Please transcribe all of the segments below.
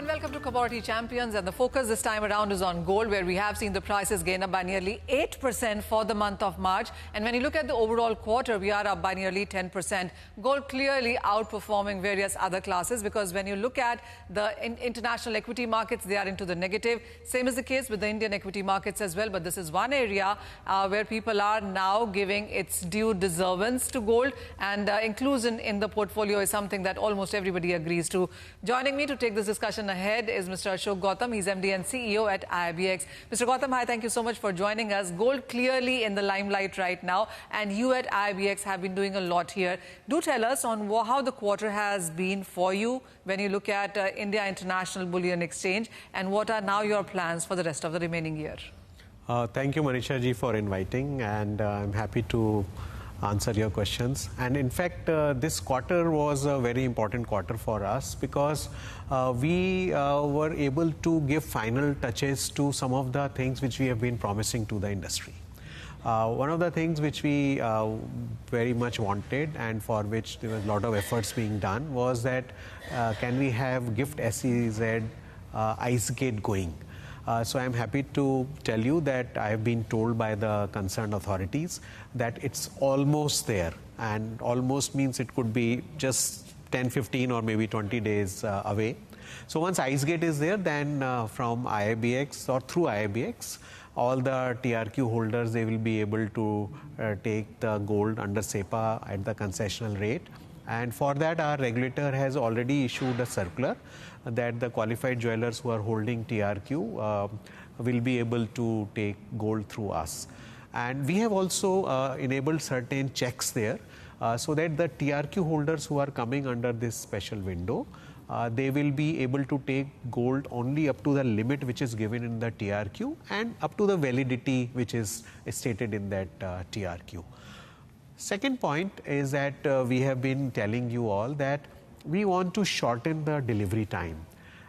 and welcome to Commodity Champions. And the focus this time around is on gold, where we have seen the prices gain up by nearly 8% for the month of March. And when you look at the overall quarter, we are up by nearly 10%. Gold clearly outperforming various other classes, because when you look at the international equity markets, they are into the negative. Same is the case with the Indian equity markets as well. But this is one area where people are now giving its due deservance to gold, and inclusion in the portfolio is something that almost everybody agrees to. Joining me to take this discussion ahead is Mr. Ashok Gautam. He's MD and CEO at IIBX. Mr. Gautam, hi, thank you so much for joining us. Gold clearly in the limelight right now, and you at IIBX have been doing a lot here. Do tell us on how the quarter has been for you when you look at India International Bullion Exchange, and what are now your plans for the rest of the remaining year? Thank you, Manisha ji, for inviting, and I'm happy to answer your questions. And in fact, this quarter was a very important quarter for us, because we were able to give final touches to some of the things which we have been promising to the industry. One of the things which we very much wanted, and for which there was a lot of efforts being done, was that can we have GIFT SEZ ICE gate going. So I'm happy to tell you that I have been told by the concerned authorities that it's almost there, and almost means it could be just 10, 15 or maybe 20 days away. So once ICE gate is there, then from IIBX or through IIBX, all the TRQ holders, they will be able to take the gold under SEPA at the concessional rate. And for that, our regulator has already issued a circular that the qualified jewelers who are holding TRQ will be able to take gold through us. And we have also enabled certain checks there so that the TRQ holders who are coming under this special window, they will be able to take gold only up to the limit which is given in the TRQ and up to the validity which is stated in that TRQ. Second point is that we have been telling you all that we want to shorten the delivery time.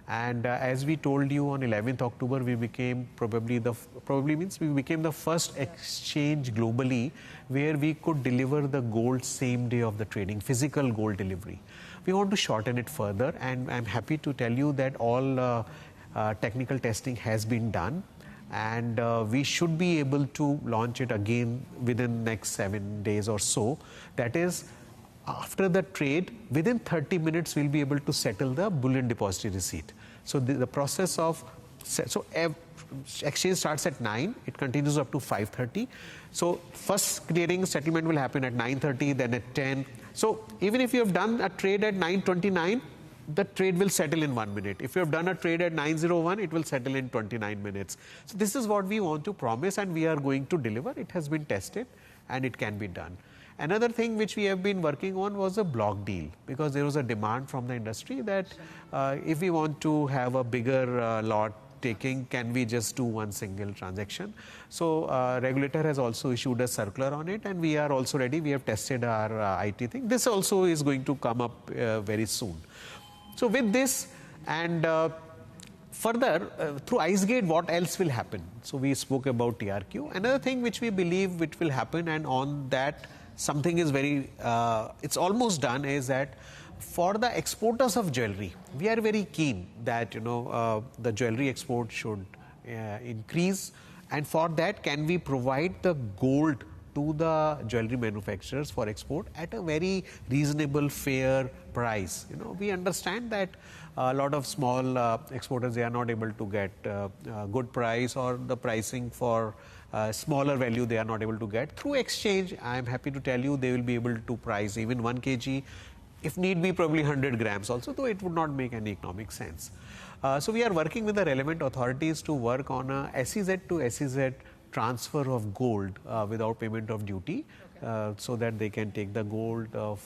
And as we told you on 11th October, we became we became the first exchange globally where we could deliver the gold same day of the trading, physical gold delivery. We want to shorten it further, and I'm happy to tell you that all technical testing has been done. And we should be able to launch it again within the next 7 days or so. That is, after the trade, within 30 minutes, we'll be able to settle the bullion depository receipt. So the process of, exchange starts at 9, it continues up to 5:30. So first clearing settlement will happen at 9:30, then at 10. So even if you have done a trade at 9:29, the trade will settle in 1 minute. If you have done a trade at 9:01, it will settle in 29 minutes. So this is what we want to promise, and we are going to deliver. It has been tested and it can be done. Another thing which we have been working on was a block deal, because there was a demand from the industry that if we want to have a bigger lot taking, can we just do one single transaction? So regulator has also issued a circular on it, and we are also ready. We have tested our IT thing. This also is going to come up very soon. So with this, and further through ICE gate, what else will happen? So we spoke about TRQ. Another thing which we believe which will happen, and on that something is very, it's almost done, is that for the exporters of jewelry, we are very keen that the jewelry export should increase, and for that, can we provide the gold to the jewelry manufacturers for export at a very reasonable, fair price. We understand that a lot of small exporters, they are not able to get a good price, or the pricing for smaller value they are not able to get. Through exchange, I am happy to tell you, they will be able to price even 1 kg, if need be probably 100 grams also, though it would not make any economic sense. So we are working with the relevant authorities to work on a SEZ to SEZ transfer of gold without payment of duty, so that they can take the gold of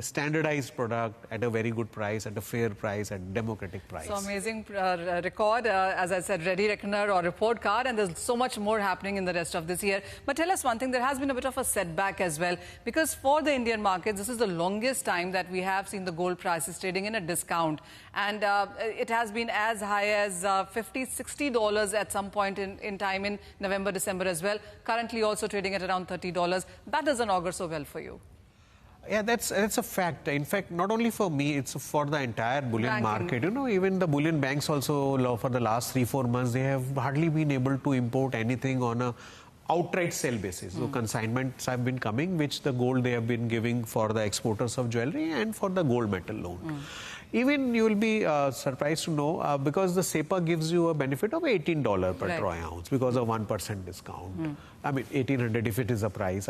standardized product at a very good price, at a fair price, at democratic price. So amazing record, as I said, ready reckoner or report card, and there's so much more happening in the rest of this year. But tell us one thing, there has been a bit of a setback as well, because for the Indian market, this is the longest time that we have seen the gold prices trading in a discount. And it has been as high as $50, $60 at some point in time in November, December as well. Currently also trading at around $30. That doesn't augur so well for you. Yeah, that's a fact. In fact, not only for me, it's for the entire bullion market. You know, even the bullion banks also, for the last 3-4 months, they have hardly been able to import anything on a outright sale basis. So consignments have been coming, which the gold they have been giving for the exporters of jewelry and for the gold metal loan. Even you will be surprised to know because the SEPA gives you a benefit of $18 per troy ounce because of 1% discount. I mean, 1800 if it is a price,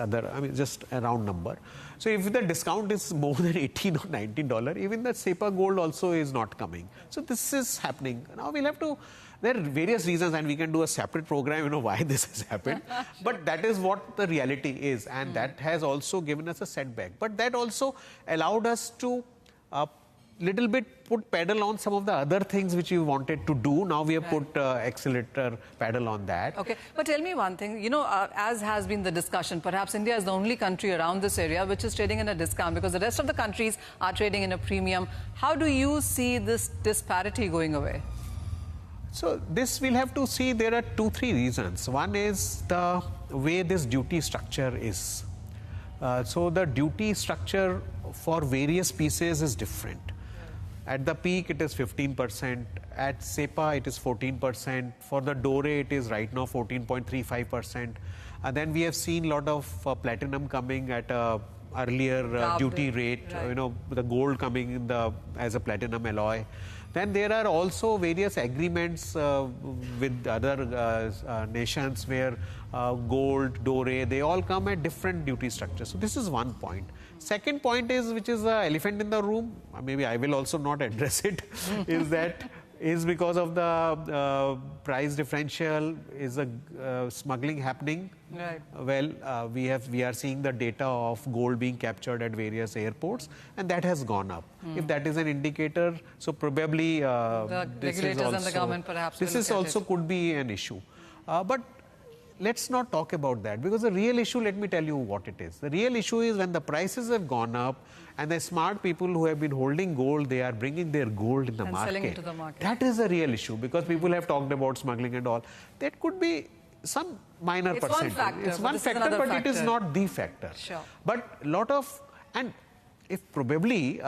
just a round number. So if the discount is more than $18 or $19, even the SEPA gold also is not coming. So this is happening. Now we'll have to, there are various reasons and we can do a separate program, you know, why this has happened. But that is what the reality is, and that has also given us a setback. But that also allowed us to little bit put pedal on some of the other things which we wanted to do. Now we have put accelerator pedal on that. Okay, but tell me one thing, you know, as has been the discussion, perhaps India is the only country around this area which is trading in a discount because the rest of the countries are trading in a premium. How do you see this disparity going away? So this we'll have to see. There are 2-3 reasons. One is the way this duty structure is. So the duty structure for various pieces is different. At the peak, it is 15%. At SEPA, it is 14%. For the Dore, it is right now 14.35%. And then we have seen a lot of platinum coming at a earlier duty rate. You know, the gold coming in as a platinum alloy. Then there are also various agreements with other nations where gold, Dore, they all come at different duty structures. So this is one point. Second point is, which is the elephant in the room, maybe I will also not address it, is because of the price differential, is smuggling happening. Well, we are seeing the data of gold being captured at various airports, and that has gone up. If that is an indicator, so probably the regulators and the government perhaps this is also could be an issue. But let's not talk about that, because the real issue, let me tell you what it is. The real issue is when the prices have gone up and the smart people who have been holding gold, they are bringing their gold in the market. Selling it to the market. That is the real issue, because people have talked about smuggling and all. That could be some minor percentage. It's one factor, but it is not the factor. Sure. But a lot of, and if probably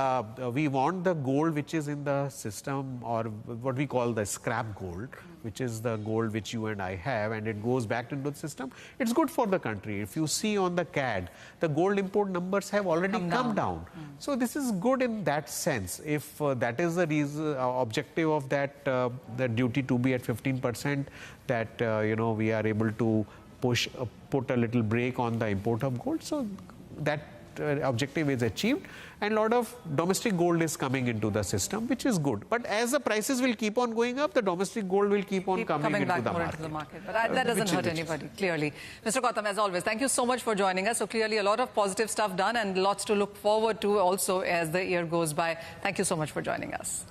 we want the gold which is in the system, or what we call the scrap gold, which is the gold which you and I have, and it goes back into the system, it's good for the country. If you see on the CAD, the gold import numbers have already come down. So this is good in that sense. If that is the reason, objective of that, the duty to be at 15%, that you know, we are able to put a little brake on the import of gold. So that objective is achieved, and a lot of domestic gold is coming into the system, which is good. But as the prices will keep on going up, the domestic gold will keep on coming into the market. But that doesn't hurt anybody, clearly. Mr. Gautam, as always, thank you so much for joining us. So clearly a lot of positive stuff done and lots to look forward to also as the year goes by. Thank you so much for joining us.